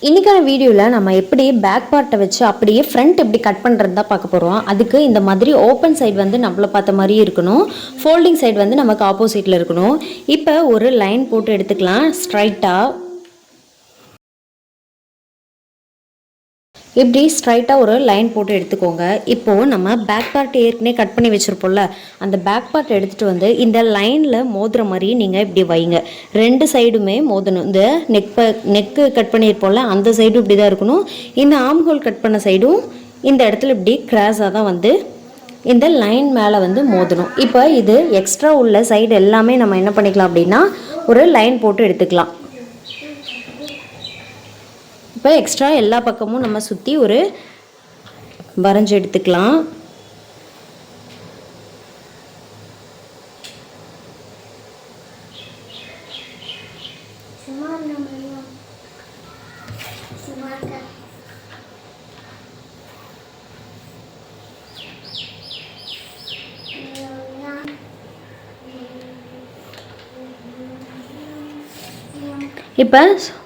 இன்றைக்கான வீடியோவில் நம்ம எப்படி பேக் பார்ட்டை வச்சு அப்படியே ஃப்ரண்ட் எப்படி கட் பண்ணுறது தான் பார்க்க போகிறோம். அதுக்கு இந்த மாதிரி ஓப்பன் சைடு வந்து நம்மளை பார்த்த மாதிரியே இருக்கணும், ஃபோல்டிங் சைடு வந்து நமக்கு ஆப்போசிட்டில் இருக்கணும். இப்போ ஒரு லைன் போட்டு எடுத்துக்கலாம் ஸ்ட்ரைட்டாக. இப்படி ஸ்ட்ரைட்டாக ஒரு லைன் போட்டு எடுத்துக்கோங்க. இப்போது நம்ம பேக் பார்ட் ஏற்கனவே கட் பண்ணி வச்சுருப்போம்ல, அந்த பேக் பார்ட் எடுத்துகிட்டு வந்து இந்த லைனில் மோதுற மாதிரி நீங்கள் இப்படி வைங்க. ரெண்டு சைடுமே மோதணும். இந்த நெக்கு கட் பண்ணியிருப்போம்ல அந்த சைடும் இப்படி தான் இருக்கணும், இந்த ஆம் ஹோல் கட் பண்ண சைடும் இந்த இடத்துல இப்படி கிராஸாக தான் வந்து இந்த லைன் மேலே வந்து மோதணும். இப்போ இது எக்ஸ்ட்ரா உள்ள சைடு எல்லாமே நம்ம என்ன பண்ணிக்கலாம் அப்படின்னா ஒரு லைன் போட்டு எடுத்துக்கலாம். இப்போ எக்ஸ்ட்ரா எல்லா பக்கமும் நம்ம சுற்றி ஒரு வரைஞ்சி எடுத்துக்கலாம். இப்போ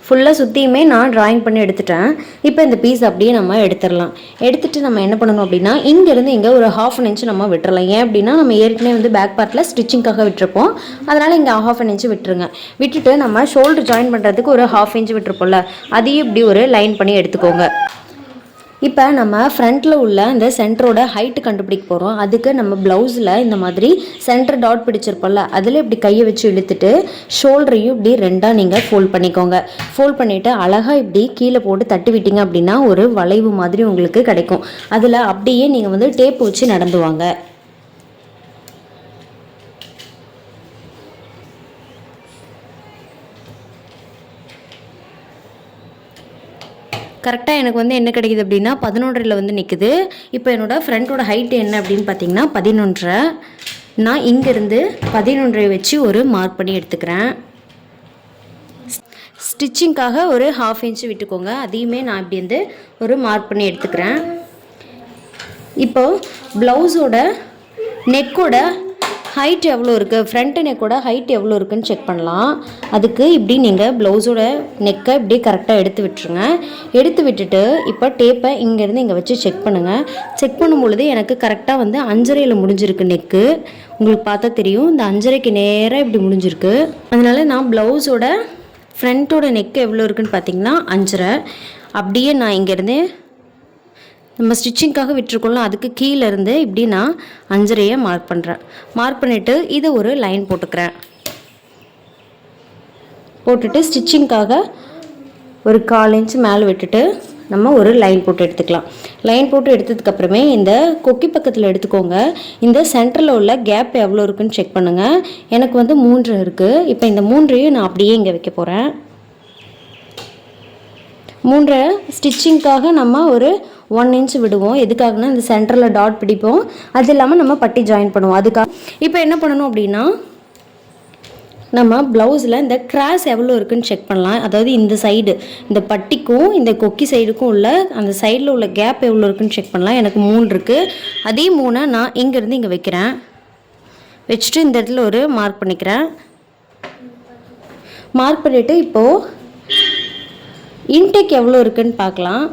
ஃபுல்லாக சுற்றியுமே நான் ட்ராயிங் பண்ணி எடுத்துட்டேன். இப்போ இந்த பீஸ் அப்படியே நம்ம எடுத்துடலாம். எடுத்துகிட்டு நம்ம என்ன பண்ணணும் அப்படின்னா இங்கேருந்து இங்கே ஒரு 1/2 இன்ச் நம்ம விட்டுறலாம். ஏன் அப்படின்னா நம்ம ஏற்கனவே வந்து பேக் பார்ட்டில் ஸ்டிச்சிங்காக விட்டுருப்போம், அதனால் இங்கே 1/2 இன்ச் விட்டுருங்க. விட்டுட்டு நம்ம ஷோல்டர் ஜாயின் பண்ணுறதுக்கு ஒரு 1/2 இன்ச் விட்டுருப்போம்ல, அதையும் இப்படி ஒரு லைன் பண்ணி எடுத்துக்கோங்க. இப்போ நம்ம ஃப்ரண்ட்டில் உள்ள இந்த சென்டரோட ஹைட்டு கண்டுபிடிக்க போகிறோம். அதுக்கு நம்ம ப்ளவுஸில் இந்த மாதிரி சென்டர் டாட் பிடிச்சிருப்போம்ல, அதில் இப்படி கையை வச்சு இழுத்துட்டு ஷோல்டரையும் இப்படி ரெண்டாக நீங்கள் ஃபோல்ட் பண்ணிக்கோங்க. ஃபோல்ட் பண்ணிவிட்டு அழகாக இப்படி கீழே போட்டு தட்டி விட்டீங்க அப்படின்னா ஒரு வளைவு மாதிரி உங்களுக்கு கிடைக்கும். அதில் அப்படியே நீங்கள் வந்து டேப் வச்சு நடந்துவாங்க. கரெக்டாக எனக்கு வந்து என்ன கிடைக்குது அப்படின்னா 11 வந்து நிற்குது. இப்போ என்னோடய ஃப்ரண்ட்டோட ஹைட்டு என்ன அப்படின்னு பார்த்தீங்கன்னா 11. நான் இங்கேருந்து 11 வச்சு ஒரு மார்க் பண்ணி எடுத்துக்கிறேன். ஸ்டிச்சிங்காக ஒரு 1/2 இன்ச் விட்டுக்கோங்க, அதையுமே நான் இப்படி வந்து ஒரு மார்க் பண்ணி எடுத்துக்கிறேன். இப்போது ப்ளவுஸோட நெக்கோட ஹைட் எவ்வளோ இருக்குது, ஃப்ரண்ட் நெக்கோட ஹைட் எவ்வளோ இருக்குதுன்னு செக் பண்ணலாம். அதுக்கு இப்படி நீங்கள் ப்ளவுஸோட நெக்கை இப்படி கரெக்டாக எடுத்து விட்டுருங்க. எடுத்து விட்டுட்டு இப்போ டேப்பை இங்கேருந்து இங்கே வச்சு செக் பண்ணுங்கள். செக் பண்ணும்பொழுது எனக்கு கரெக்டாக வந்து 5.5 முடிஞ்சிருக்கு நெக்கு. உங்களுக்கு பார்த்தா தெரியும், இந்த 5.5க்கு நேராக இப்படி முடிஞ்சிருக்கு. அதனால் நான் ப்ளவுஸோட ஃப்ரண்ட்டோட நெக்கு எவ்வளோ இருக்குதுன்னு பார்த்தீங்கன்னா 5.5. அப்படியே நான் இங்கேருந்து நம்ம ஸ்டிச்சிங்காக விட்டுருக்கோம்ல அதுக்கு கீழே இருந்து இப்படி நான் 5.5 மார்க் பண்ணுறேன். மார்க் பண்ணிவிட்டு இதை ஒரு லைன் போட்டுக்கிறேன். போட்டுட்டு ஸ்டிச்சிங்காக ஒரு 1/4 இன்ச் மேலே விட்டுட்டு நம்ம ஒரு லைன் போட்டு எடுத்துக்கலாம். லைன் போட்டு எடுத்ததுக்கப்புறமே இந்த கொக்கி பக்கத்தில் எடுத்துக்கோங்க. இந்த சென்டரில் உள்ள கேப் எவ்வளோ இருக்குதுன்னு செக் பண்ணுங்கள். எனக்கு வந்து 3 இருக்குது. இப்போ இந்த 3ஐயும் நான் அப்படியே இங்கே வைக்க போகிறேன். 3 ஸ்டிச்சிங்காக நம்ம ஒரு 1 இன்ச் விடுவோம். எதுக்காகனா இந்த சென்டரில் டாட் பிடிப்போம், அது இல்லாமல் நம்ம பட்டி ஜாயின் பண்ணுவோம். அதுக்காக இப்போ என்ன பண்ணணும் அப்படின்னா நம்ம ப்ளவுஸில் இந்த கிராஸ் எவ்வளோ இருக்குதுன்னு செக் பண்ணலாம். அதாவது இந்த சைடு இந்த பட்டிக்கும் இந்த கொக்கி சைடுக்கும் உள்ள அந்த சைடில் உள்ள கேப் எவ்வளோ இருக்குதுன்னு செக் பண்ணலாம். எனக்கு 3 இருக்குது. அதே 3 நான் இங்கேருந்து இங்கே வைக்கிறேன். வச்சுட்டு இந்த இடத்துல ஒரு மார்க் பண்ணிக்கிறேன். மார்க் பண்ணிவிட்டு இப்போது இன்டேக் எவ்வளோ இருக்குதுன்னு பார்க்கலாம்.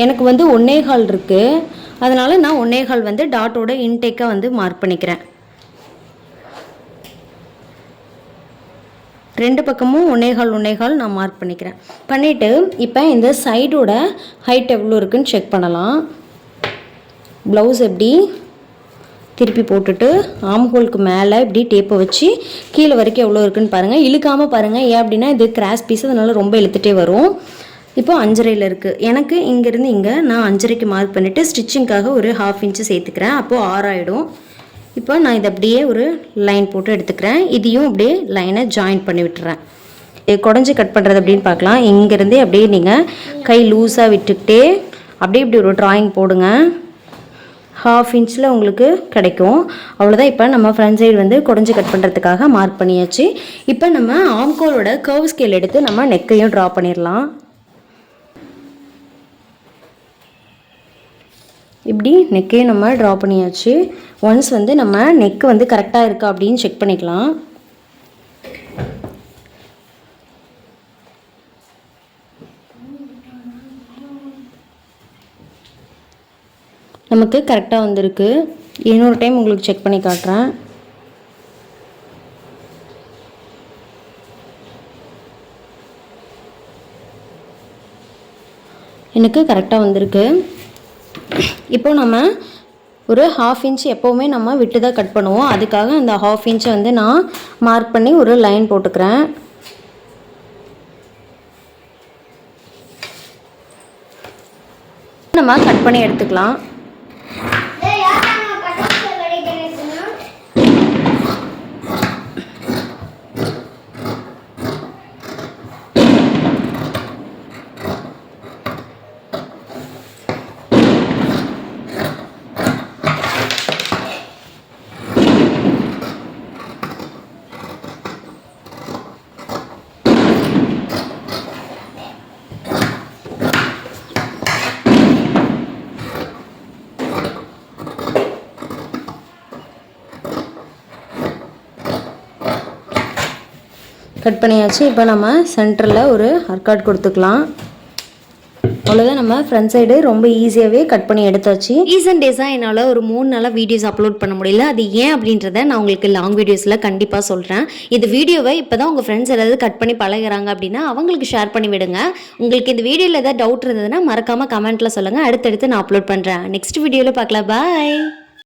எனக்கு வந்து 1.25 இருக்குது. அதனால் நான் 1.25 வந்து டாட்டோட இன்டேக்கை வந்து மார்க் பண்ணிக்கிறேன். 2 பக்கமும் 1.25 நான் மார்க் பண்ணிக்கிறேன். பண்ணிவிட்டு இப்போ இந்த சைடோட ஹைட் எவ்வளோ இருக்குதுன்னு செக் பண்ணலாம். ப்ளவுஸ் எப்படி திருப்பி போட்டுட்டு ஆம் ஹோலுக்கு மேலே இப்படி டேப்பை வச்சு கீழே வரைக்கும் எவ்வளோ இருக்குதுன்னு பாருங்கள். இழுக்காமல் பாருங்கள். ஏன் அப்படின்னா இது கிராஸ் பீஸ், அதனால் ரொம்ப இழுத்துட்டே வரும். இப்போது 5.5 இருக்குது. எனக்கு இங்கேருந்து இங்கே நான் 5.5க்கு மார்க் பண்ணிவிட்டு ஸ்டிச்சிங்காக ஒரு 1/2 இன்ச்சு சேர்த்துக்கிறேன். அப்போது 6 ஆகிடும். இப்போ நான் இதை அப்படியே ஒரு லைன் போட்டு எடுத்துக்கிறேன். இதையும் அப்படியே லைனை ஜாயின் பண்ணி விட்டுறேன். குடஞ்சி கட் பண்ணுறது அப்படின்னு பார்க்கலாம். இங்கேருந்தே அப்படியே நீங்கள் கை லூஸாக விட்டுக்கிட்டே அப்படியே இப்படி ஒரு ட்ராயிங் போடுங்க. 1/2 இன்ச்சில் உங்களுக்கு கிடைக்கும். அவ்வளோதான். இப்போ நம்ம ஃப்ரண்ட் சைடு வந்து குடஞ்சி கட் பண்ணுறதுக்காக மார்க் பண்ணியாச்சு. இப்போ நம்ம ஆம்கோலோட கர்வ் ஸ்கேல் எடுத்து நம்ம நெக்கையும் ட்ரா பண்ணிடலாம். இப்படி நெக்கையும் நம்ம ட்ரா பண்ணியாச்சு. ஒன்ஸ் வந்து நம்ம நெக்கு வந்து கரெக்டாக இருக்கா அப்படின்னு செக் பண்ணிக்கலாம். நமக்கு கரெக்டாக வந்திருக்கு. இன்னொரு டைம் உங்களுக்கு செக் பண்ணி காட்டுறேன். எனக்கு கரெக்டாக வந்திருக்கு. இப்போ நம்ம ஒரு 1/2 இன்ச் எப்போவுமே நம்ம விட்டு தான் கட் பண்ணுவோம். அதுக்காக அந்த 1/2 இன்ச்சை வந்து நான் மார்க் பண்ணி ஒரு லைன் போட்டுக்கிறேன். நம்ம கட் பண்ணி எடுத்துக்கலாம். கட் பண்ணியாச்சு. இப்போ நம்ம சென்டரில் ஒரு ஆர்காட் கொடுத்துக்கலாம். அவ்வளோதான், நம்ம ஃப்ரண்ட் சைடு ரொம்ப ஈஸியாகவே கட் பண்ணி எடுத்தாச்சு. ரீசன்ட் டேஸாக என்னால் ஒரு 3 நாளாக வீடியோஸ் அப்லோட் பண்ண முடியல. அது ஏன் அப்படின்றத நான் உங்களுக்கு லாங் வீடியோஸில் கண்டிப்பாக சொல்கிறேன். இந்த வீடியோவை இப்போ தான் உங்கள் ஃப்ரெண்ட்ஸ் ஏதாவது கட் பண்ணி பழகுறாங்க அப்படின்னா அவங்களுக்கு ஷேர் பண்ணி விடுங்க. உங்களுக்கு இந்த வீடியோவில் ஏதாவது டவுட் இருந்ததுன்னா மறக்காமல் கமெண்ட்டில் சொல்லுங்கள். அடுத்தடுத்து நான் அப்லோட் பண்ணுறேன். நெக்ஸ்ட் வீடியோவில் பார்க்கலாம். பாய்.